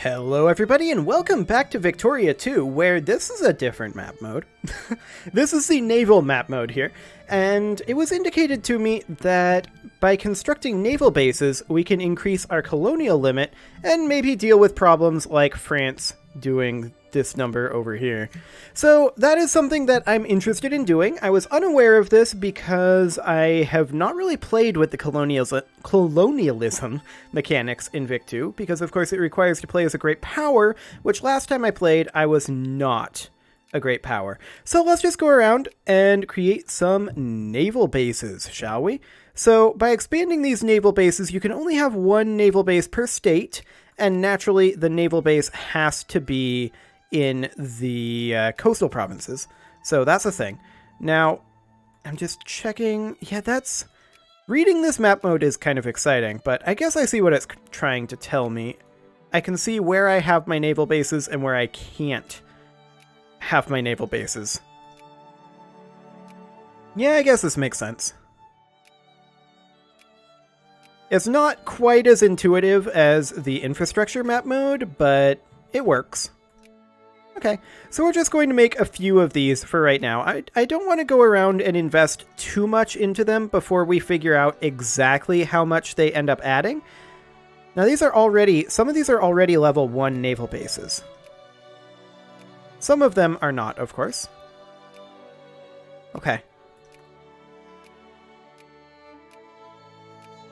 Hello everybody and welcome back to Victoria 2, where this is a different map mode. This is the naval map mode here, and it was indicated to me that by constructing naval bases, we can increase our colonial limit and maybe deal with problems like France doing this number over here. So that is something that I'm interested in doing. I was unaware of this because I have not really played with the colonialism mechanics in Vic 2, because of course it requires to play as a great power, which last time I played I was not a great power. So let's just go around and create some naval bases, shall we? So by expanding these naval bases, you can only have one naval base per state, and naturally the naval base has to be in the coastal provinces. So that's a thing. Now, I'm just checking. Yeah, that's... Reading this map mode is kind of exciting, but I guess I see what it's trying to tell me. I can see where I have my naval bases and where I can't have my naval bases. Yeah, I guess this makes sense. It's not quite as intuitive as the infrastructure map mode, but it works. Okay, so we're just going to make a few of these for right now. I don't want to go around and invest too much into them before we figure out exactly how much they end up adding. Now these are already, some of these are already level 1 naval bases. Some of them are not, of course. Okay.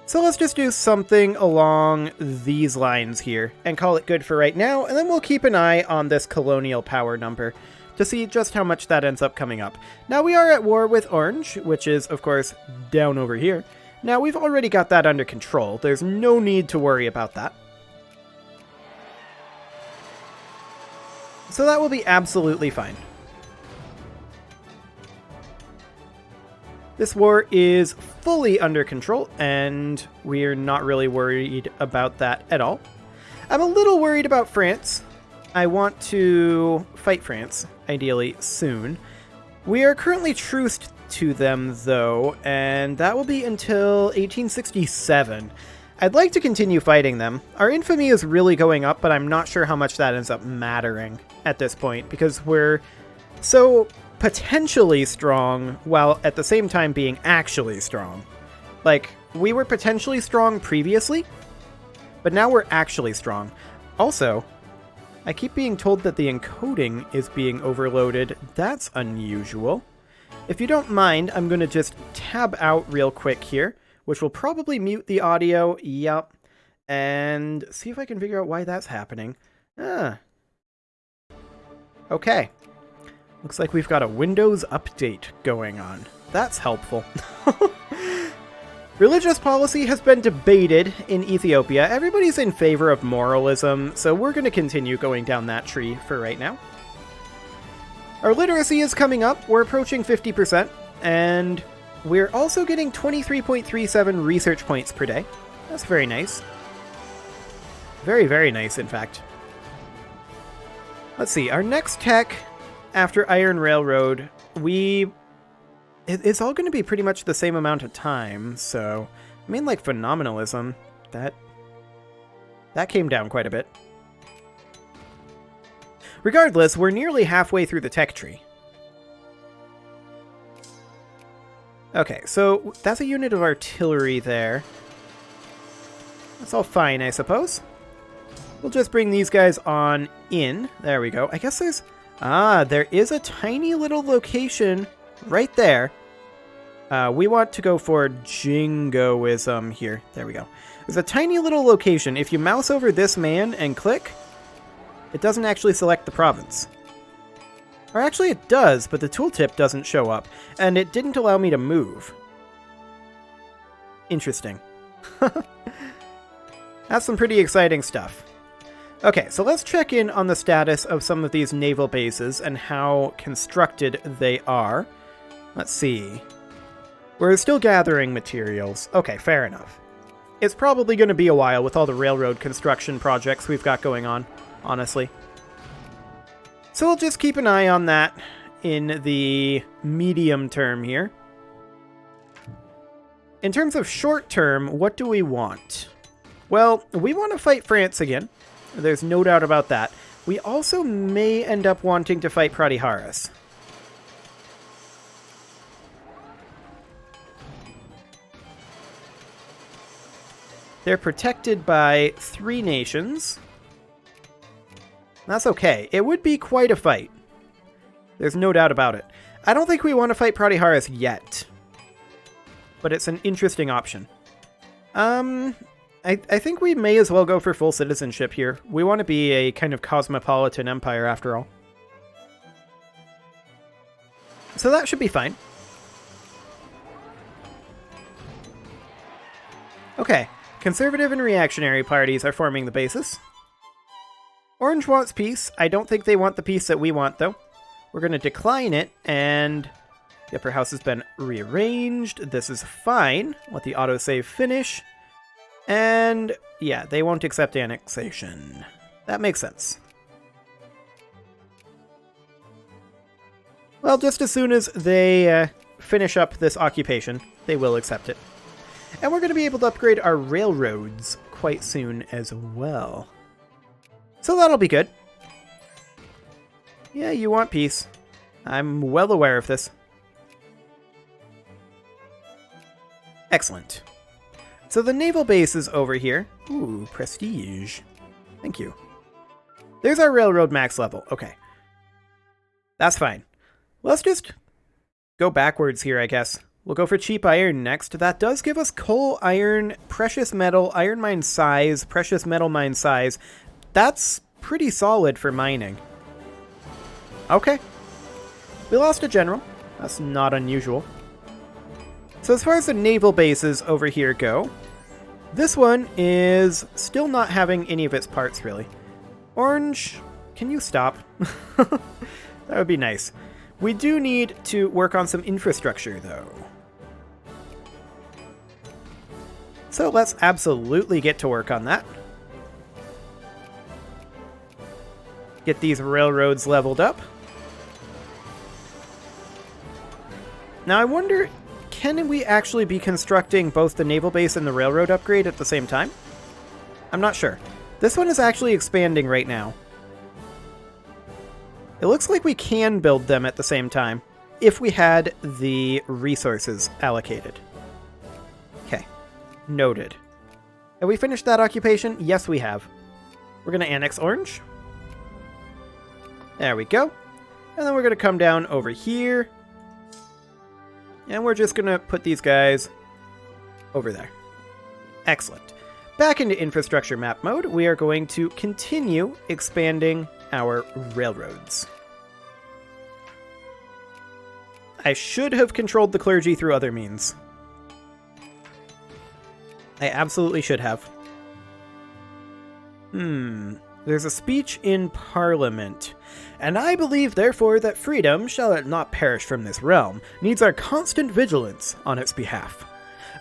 So let's just do something along these lines here and call it good for right now, and then we'll keep an eye on this colonial power number to see just how much that ends up coming up. Now we are at war with Orange, which is, of course, down over here. Now we've already got that under control. There's no need to worry about that. So that will be absolutely fine. This war is fully under control, and we're not really worried about that at all. I'm a little worried about France. I want to fight France, ideally, soon. We are currently truced to them, though, and that will be until 1867. I'd like to continue fighting them. Our infamy is really going up, but I'm not sure how much that ends up mattering at this point, because we're so potentially strong, while at the same time being actually strong. Like, we were potentially strong previously, but now we're actually strong. Also, I keep being told that the encoding is being overloaded. That's unusual. If you don't mind, I'm going to just tab out real quick here, which will probably mute the audio. Yep. And see if I can figure out why that's happening. Okay. Looks like we've got a Windows update going on. That's helpful. Religious policy has been debated in Ethiopia. Everybody's in favor of moralism, so we're going to continue going down that tree for right now. Our literacy is coming up. We're approaching 50%, and we're also getting 23.37 research points per day. That's very nice. Very, very nice, in fact. Let's see. Our next tech after Iron Railroad, it's all going to be pretty much the same amount of time, so, I mean, like, phenomenalism, that came down quite a bit. Regardless, we're nearly halfway through the tech tree. Okay, so that's a unit of artillery there. That's all fine, I suppose. We'll just bring these guys on in. There we go. I guess there's... there is a tiny little location right there. We want to go for jingoism here. There we go. There's a tiny little location. If you mouse over this man and click, it doesn't actually select the province. Or actually it does, but the tooltip doesn't show up, and it didn't allow me to move. Interesting. That's some pretty exciting stuff. Okay, so let's check in on the status of some of these naval bases and how constructed they are. Let's see. We're still gathering materials. Okay, fair enough. It's probably going to be a while with all the railroad construction projects we've got going on, honestly. So we'll just keep an eye on that in the medium term here. In terms of short term, what do we want? Well, we want to fight France again. There's no doubt about that. We also may end up wanting to fight Pratiharis. They're protected by 3 nations. That's okay. It would be quite a fight. There's no doubt about it. I don't think we want to fight Pratiharis yet. But it's an interesting option. I think we may as well go for full citizenship here. We want to be a kind of cosmopolitan empire after all. So that should be fine. Okay. Conservative and reactionary parties are forming the basis. Orange wants peace. I don't think they want the peace that we want, though. We're going to decline it, and the upper house has been rearranged. This is fine. Let the autosave finish. And, yeah, they won't accept annexation. That makes sense. Well, just as soon as they finish up this occupation, they will accept it. And we're going to be able to upgrade our railroads quite soon as well. So that'll be good. Yeah, you want peace. I'm well aware of this. Excellent. So the naval base is over here. Ooh, prestige. Thank you. There's our railroad max level. Okay. That's fine. Let's just go backwards here, I guess. We'll go for cheap iron next. That does give us coal, iron, precious metal, iron mine size, precious metal mine size. That's pretty solid for mining. Okay. We lost a general. That's not unusual. So as far as the naval bases over here go, this one is still not having any of its parts, really. Orange, can you stop? That would be nice. We do need to work on some infrastructure, though. So let's absolutely get to work on that. Get these railroads leveled up. Now I wonder, can we actually be constructing both the naval base and the railroad upgrade at the same time? I'm not sure. This one is actually expanding right now. It looks like we can build them at the same time if we had the resources allocated. Okay. Noted. Have we finished that occupation? Yes, we have. We're going to annex Orange. There we go. And then we're going to come down over here. And we're just going to put these guys over there. Excellent. Back into infrastructure map mode, we are going to continue expanding our railroads. I should have controlled the clergy through other means. I absolutely should have. There's a speech in Parliament. And I believe, therefore, that freedom, shall it not perish from this realm, needs our constant vigilance on its behalf.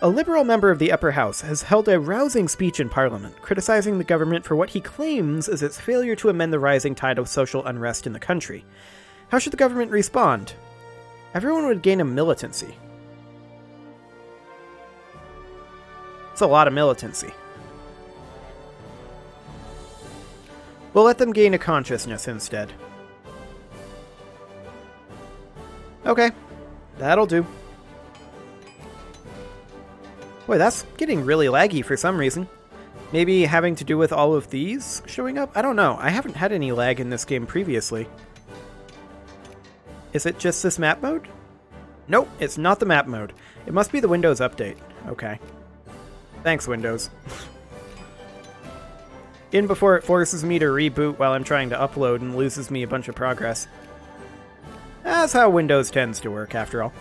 A Liberal member of the Upper House has held a rousing speech in Parliament, criticizing the government for what he claims is its failure to amend the rising tide of social unrest in the country. How should the government respond? Everyone would gain a militancy. It's a lot of militancy. We'll let them gain a consciousness instead. Okay, that'll do. Boy, that's getting really laggy for some reason. Maybe having to do with all of these showing up? I don't know. I haven't had any lag in this game previously. Is it just this map mode? Nope, it's not the map mode. It must be the Windows update. Okay. Thanks, Windows. In before it forces me to reboot while I'm trying to upload and loses me a bunch of progress. That's how Windows tends to work, after all.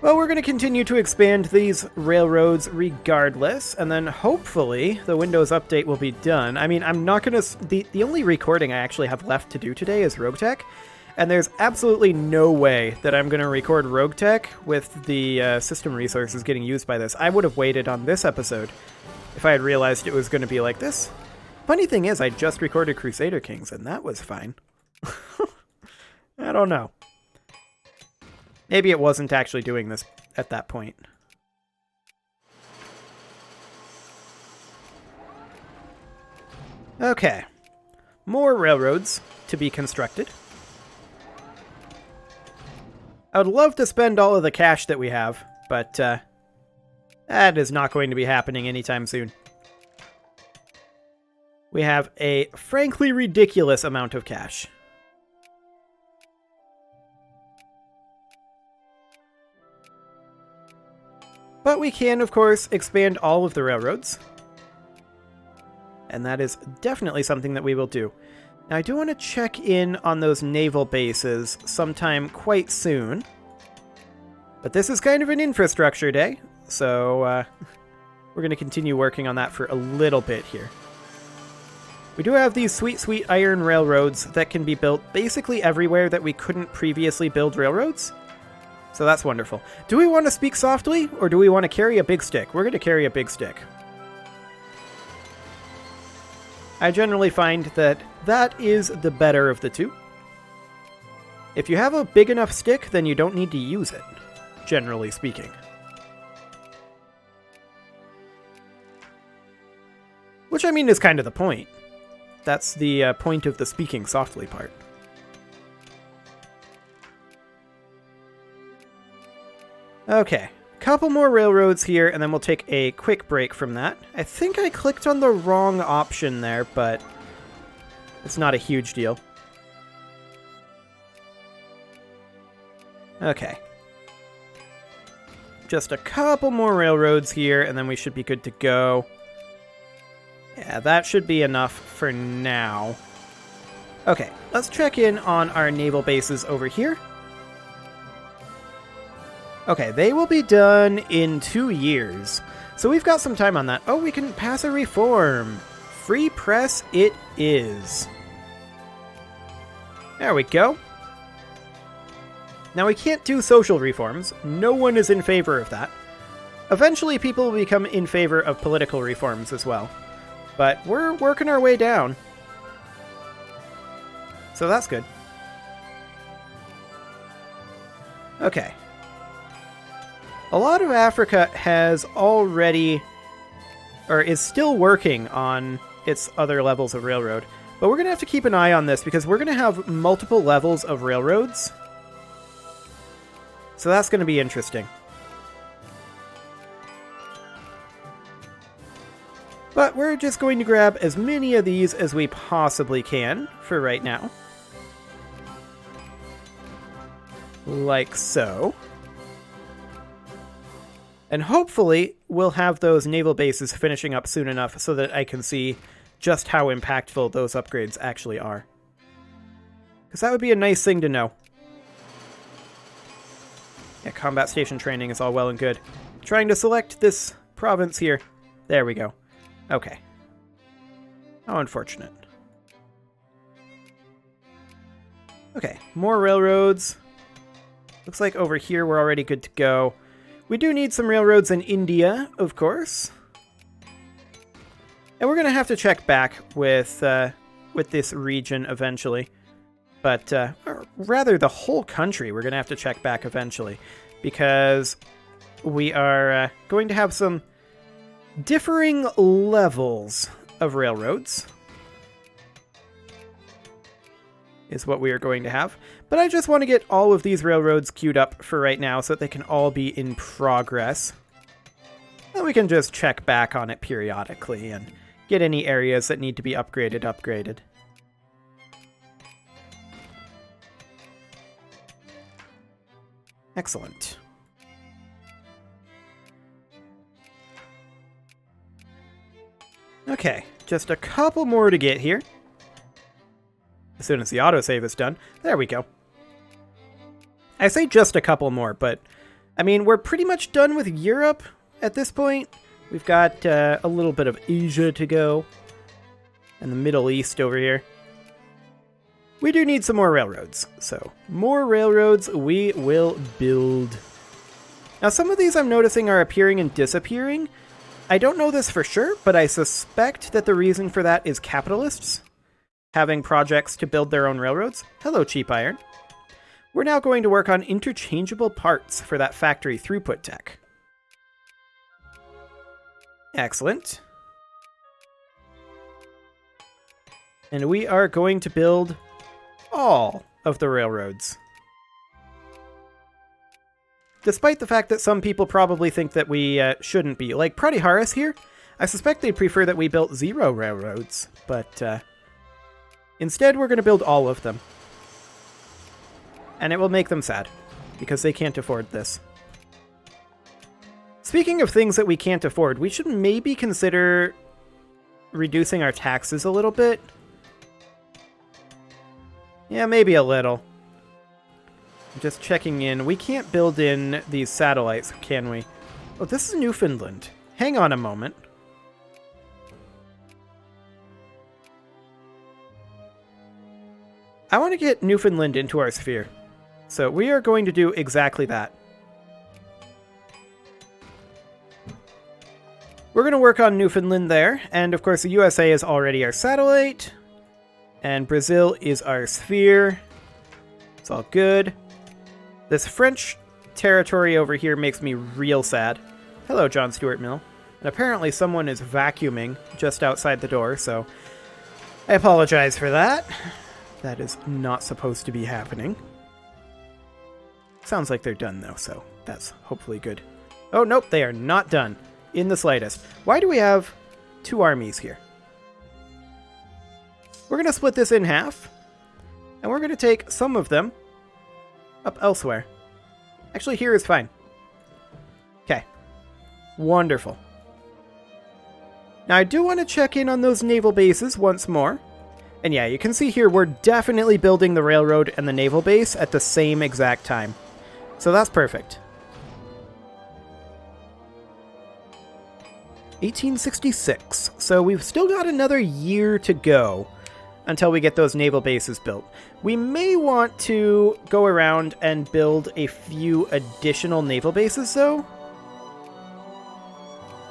Well, we're going to continue to expand these railroads regardless, and then hopefully the Windows update will be done. I mean, I'm not going to... The only recording I actually have left to do today is Rogue Tech, and there's absolutely no way that I'm going to record Rogue Tech with the system resources getting used by this. I would have waited on this episode if I had realized it was going to be like this. Funny thing is, I just recorded Crusader Kings, and that was fine. I don't know. Maybe it wasn't actually doing this at that point. Okay. More railroads to be constructed. I would love to spend all of the cash that we have, but that is not going to be happening anytime soon. We have a frankly ridiculous amount of cash. But we can, of course, expand all of the railroads. And that is definitely something that we will do. Now, I do want to check in on those naval bases sometime quite soon. But this is kind of an infrastructure day, so we're going to continue working on that for a little bit here. We do have these sweet, sweet iron railroads that can be built basically everywhere that we couldn't previously build railroads. So that's wonderful. Do we want to speak softly, or do we want to carry a big stick? We're going to carry a big stick. I generally find that that is the better of the two. If you have a big enough stick, then you don't need to use it, generally speaking. Which, I mean, is kind of the point. That's the point of the speaking softly part. Okay, couple more railroads here, and then we'll take a quick break from that. I think I clicked on the wrong option there, but it's not a huge deal. Okay. Just a couple more railroads here, and then we should be good to go. Yeah, that should be enough for now. Okay, let's check in on our naval bases over here. Okay, they will be done in 2 years. So we've got some time on that. Oh, we can pass a reform. Free press it is. There we go. Now we can't do social reforms. No one is in favor of that. Eventually people will become in favor of political reforms as well. But we're working our way down. So that's good. Okay. A lot of Africa has already, or is still working on its other levels of railroad. But we're going to have to keep an eye on this because we're going to have multiple levels of railroads. So that's going to be interesting. But we're just going to grab as many of these as we possibly can for right now. Like so. And hopefully, we'll have those naval bases finishing up soon enough so that I can see just how impactful those upgrades actually are. Because that would be a nice thing to know. Yeah, combat station training is all well and good. Trying to select this province here. There we go. Okay. How unfortunate. Okay, more railroads. Looks like over here we're already good to go. We do need some railroads in India, of course. And we're going to have to check back with this region eventually. But, or rather the whole country we're going to have to check back eventually. Because we are going to have some differing levels of railroads. Is what we are going to have. But I just want to get all of these railroads queued up for right now so that they can all be in progress. And we can just check back on it periodically and get any areas that need to be upgraded. Excellent. Okay, just a couple more to get here. As soon as the autosave is done. There we go. I say just a couple more, but I mean, we're pretty much done with Europe at this point. We've got a little bit of Asia to go. And the Middle East over here. We do need some more railroads. So, more railroads we will build. Now, some of these I'm noticing are appearing and disappearing. I don't know this for sure, but I suspect that the reason for that is capitalists having projects to build their own railroads. Hello, cheap iron. We're now going to work on interchangeable parts for that factory throughput tech. Excellent. And we are going to build all of the railroads. Despite the fact that some people probably think that we shouldn't be. Like Pratiharis here, I suspect they'd prefer that we built 0 railroads, but instead we're going to build all of them. And it will make them sad, because they can't afford this. Speaking of things that we can't afford, we should maybe consider reducing our taxes a little bit. Yeah, maybe a little. Just checking in. We can't build in these satellites, can we? Oh, this is Newfoundland. Hang on a moment. I want to get Newfoundland into our sphere. So we are going to do exactly that. We're going to work on Newfoundland there. And of course, the USA is already our satellite. And Brazil is our sphere. It's all good. This French territory over here makes me real sad. Hello, John Stuart Mill. And apparently someone is vacuuming just outside the door, so I apologize for that. That is not supposed to be happening. Sounds like they're done, though, so that's hopefully good. Oh, nope, they are not done in the slightest. Why do we have 2 armies here? We're going to split this in half, and we're going to take some of them up elsewhere. Actually, here is fine. Okay. Wonderful. Now, I do want to check in on those naval bases once more. And yeah, you can see here we're definitely building the railroad and the naval base at the same exact time. So that's perfect. 1866. So we've still got another year to go until we get those naval bases built. We may want to go around and build a few additional naval bases, though.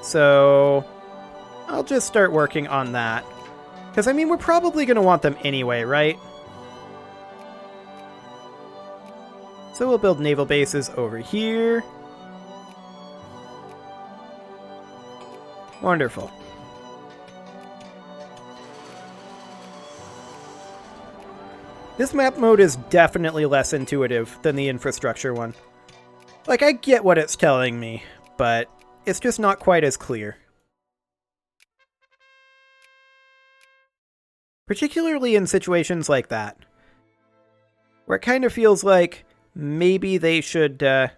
So I'll just start working on that. Because, I mean, we're probably going to want them anyway, right? So we'll build naval bases over here. Wonderful. This map mode is definitely less intuitive than the infrastructure one. Like, I get what it's telling me, but it's just not quite as clear. Particularly in situations like that, where it kind of feels like maybe they should, Okay.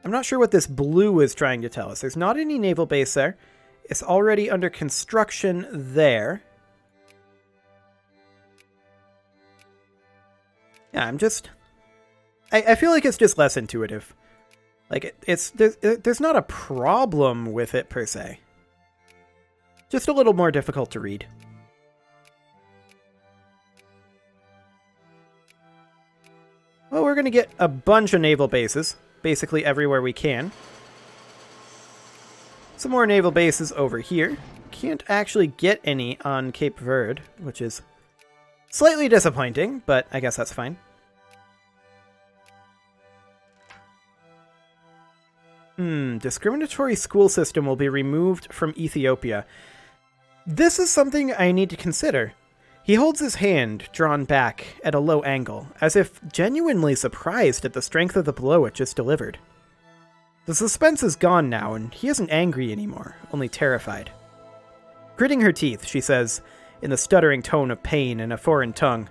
I'm not sure what this blue is trying to tell us. There's not any naval base there. It's already under construction there. Yeah, I feel like it's just less intuitive. Like, there's not a problem with it, per se. Just a little more difficult to read. Well, we're going to get a bunch of naval bases, basically everywhere we can. Some more naval bases over here. Can't actually get any on Cape Verde, which is slightly disappointing, but I guess that's fine. Discriminatory school system will be removed from Ethiopia. This is something I need to consider. He holds his hand drawn back at a low angle, as if genuinely surprised at the strength of the blow it just delivered. The suspense is gone now, and he isn't angry anymore, only terrified. Gritting her teeth, she says, in the stuttering tone of pain in a foreign tongue,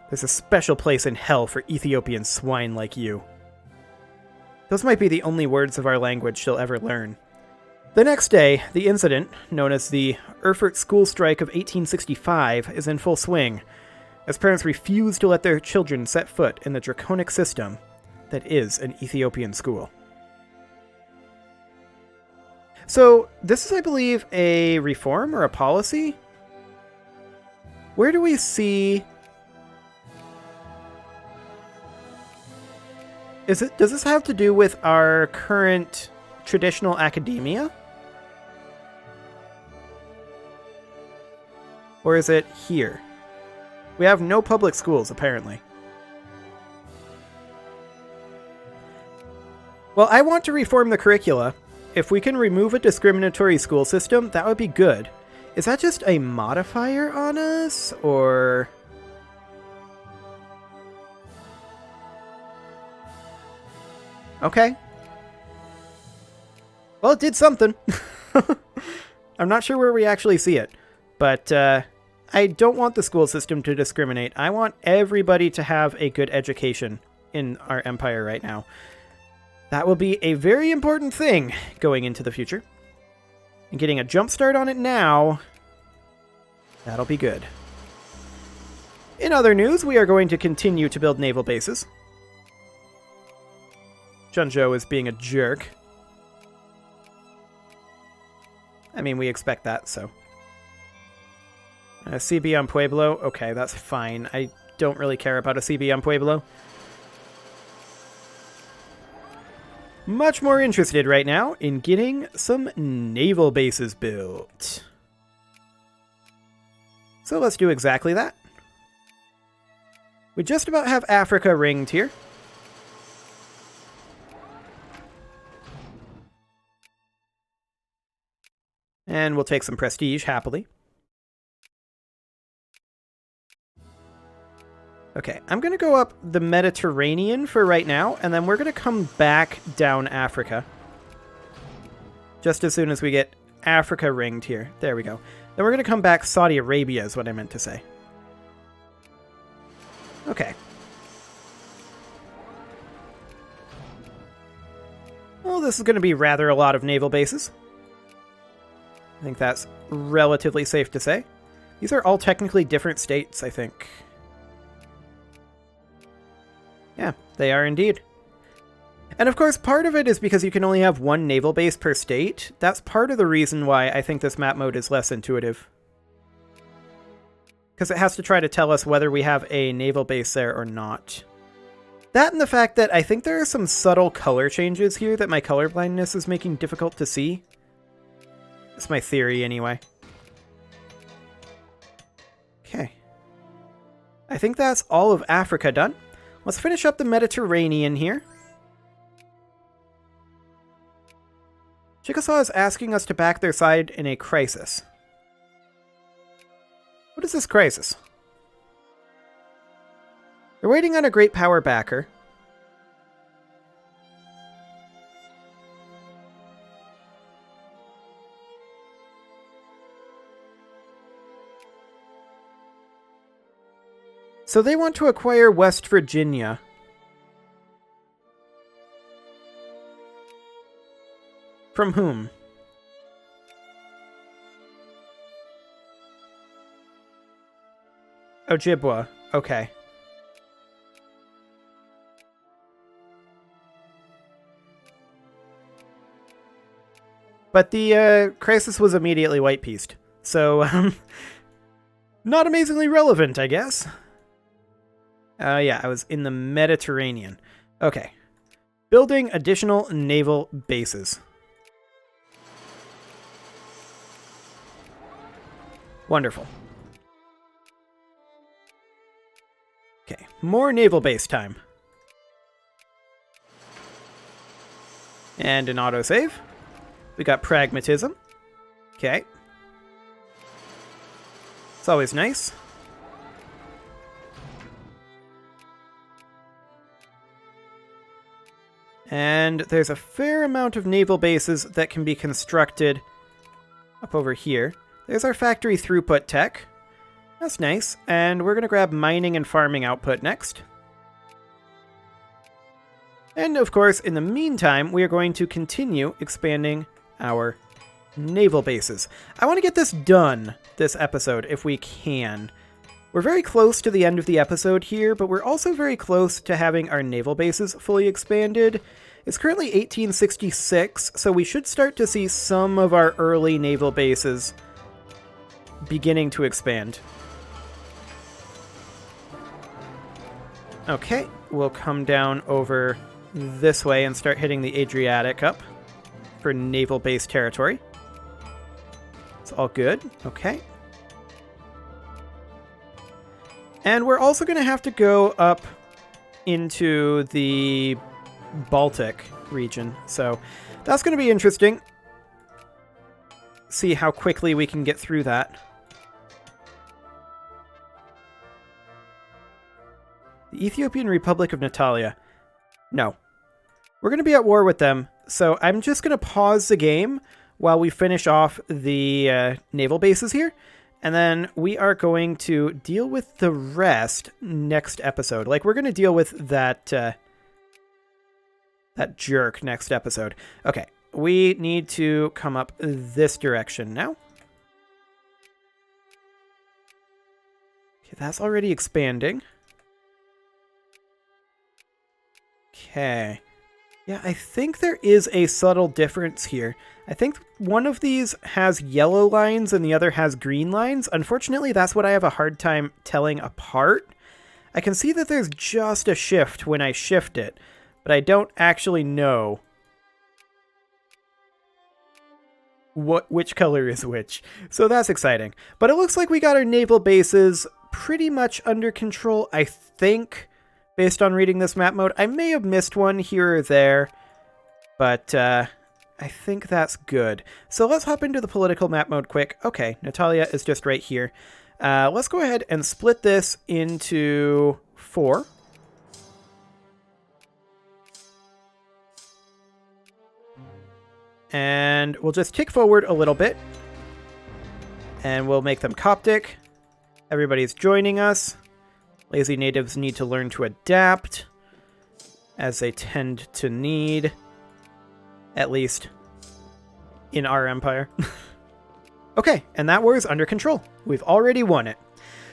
"There's a special place in hell for Ethiopian swine like you." Those might be the only words of our language she'll ever learn. The next day, the incident, known as the Erfert school strike of 1865, is in full swing, as parents refuse to let their children set foot in the draconic system that is an Ethiopian school. So, this is, I believe, a reform or a policy? Where do we see... Does this have to do with our current traditional academia? Or is it here? We have no public schools, apparently. Well, I want to reform the curricula If we can remove a discriminatory school system, that would be good. Is that just a modifier on us, or... Okay. Well, it did something. I'm not sure where we actually see it, but I don't want the school system to discriminate. I want everybody to have a good education in our empire right now. That will be a very important thing going into the future. And getting a jump start on it now, that'll be good. In other news, we are going to continue to build naval bases. Chunzhou is being a jerk. I mean, we expect that, so. CB on Pueblo. Okay, that's fine. I don't really care about a CB on Pueblo. Much more interested right now in getting some naval bases built. So let's do exactly that. We just about have Africa ringed here. And we'll take some prestige, happily. Okay, I'm going to go up the Mediterranean for right now, and then we're going to come back down Africa. Just as soon as we get Africa ringed here. There we go. Then we're going to come back Saudi Arabia is what I meant to say. Okay. Well, this is going to be rather a lot of naval bases. I think that's relatively safe to say. These are all technically different states, I think. Yeah, they are indeed. And of course, part of it is because you can only have one naval base per state. That's part of the reason why I think this map mode is less intuitive. Because it has to try to tell us whether we have a naval base there or not. That and the fact that I think there are some subtle color changes here that my colorblindness is making difficult to see. That's my theory, anyway. Okay. I think that's all of Africa done. Let's finish up the Mediterranean here. Chickasaw is asking us to back their side in a crisis. What is this crisis? They're waiting on a great power backer. So they want to acquire West Virginia. From whom? Ojibwa. Okay. But the crisis was immediately white-pieced. So, not amazingly relevant, I guess. Yeah, I was in the Mediterranean. Okay. Building additional naval bases. Wonderful. Okay, more naval base time. And an autosave. We got pragmatism. Okay. It's always nice. And there's a fair amount of naval bases that can be constructed up over here. There's our factory throughput tech. That's nice. And we're going to grab mining and farming output next. And of course, in the meantime, we are going to continue expanding our naval bases. I want to get this done this episode if we can. We're very close to the end of the episode here, but we're also very close to having our naval bases fully expanded. It's currently 1866, so we should start to see some of our early naval bases beginning to expand. Okay, we'll come down over this way and start hitting the Adriatic up for naval base territory. It's all good. Okay. And we're also going to have to go up into the Baltic region. So that's going to be interesting. See how quickly we can get through that. The Ethiopian Republic of Natalia. No. We're going to be at war with them, so I'm just going to pause the game while we finish off the naval bases here, and then we are going to deal with the rest next episode. Like, we're going to deal with that that jerk next episode. Okay, we need to come up this direction now. Okay, that's already expanding. Okay. Yeah, I think there is a subtle difference here. I think one of these has yellow lines and the other has green lines. Unfortunately, that's what I have a hard time telling apart. I can see that there's just a shift when I shift it, but I don't actually know which color is which. So that's exciting. But it looks like we got our naval bases pretty much under control, I think, based on reading this map mode. I may have missed one here or there, but I think that's good. So let's hop into the political map mode quick. Okay, Natalia is just right here. Let's go ahead and split this into 4. And we'll just tick forward a little bit. And we'll make them Coptic. Everybody's joining us. Lazy natives need to learn to adapt, as they tend to need, at least in our empire. Okay, and that war is under control. We've already won it.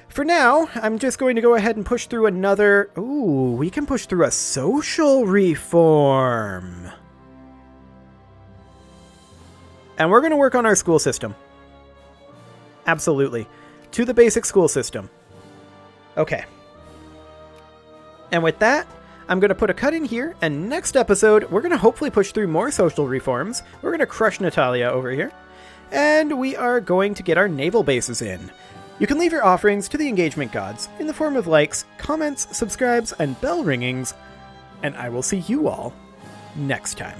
For now, I'm just going to go ahead and push through another... Ooh, we can push through a social reform. And we're going to work on our school system. Absolutely. To the basic school system. Okay. And with that, I'm going to put a cut in here, and next episode, we're going to hopefully push through more social reforms. We're going to crush Natalia over here. And we are going to get our naval bases in. You can leave your offerings to the engagement gods in the form of likes, comments, subscribes, and bell ringings. And I will see you all next time.